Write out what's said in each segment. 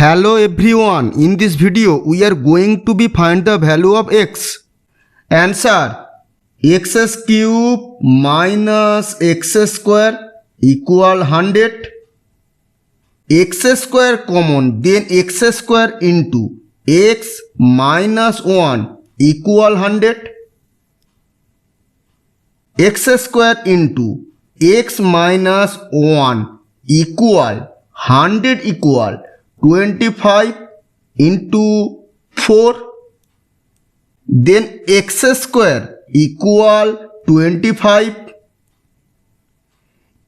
Hello everyone, in this video we are going to be find the value of x. Answer: x cube minus x square equal 100. X square common, then x square into x minus 1 equal 100. X square into x minus 1 equal 100 equal 25 into 4. Then x square equal 25.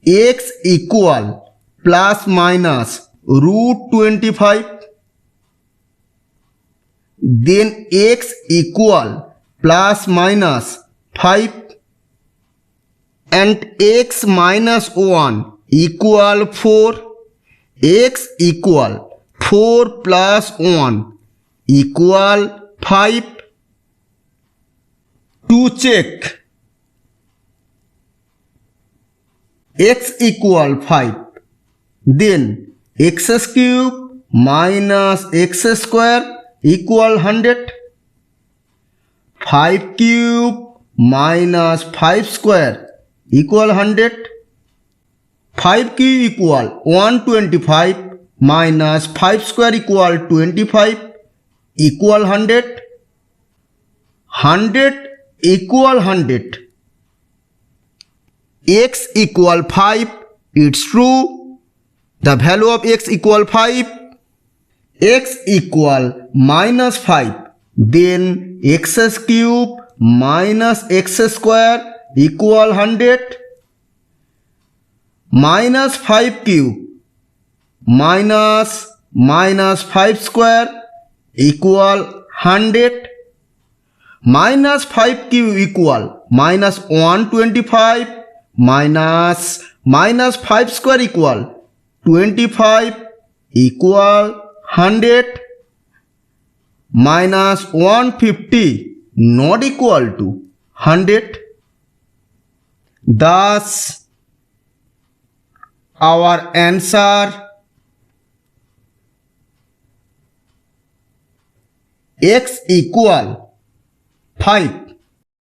X equal plus minus root 25. Then x equal plus minus 5. And x minus 1 equal 4. X equal 4 plus 1 equal 5. To check, x equal 5, then x cube minus x square equal 100. 5 cube minus 5 square equal 100. 5 cube equal 125 minus 5 square equal 25 equal 100. 100 equal 100. X equal 5. It's true. The value of x equal 5. X equal minus 5. Then x cube minus x square equal 100. Minus 5 cube minus 5 square equal 100. Minus 5 cube equal minus 125 minus 5 square equal 25 equal 100. Minus 150 not equal to 100. Thus, our answer x equal 5.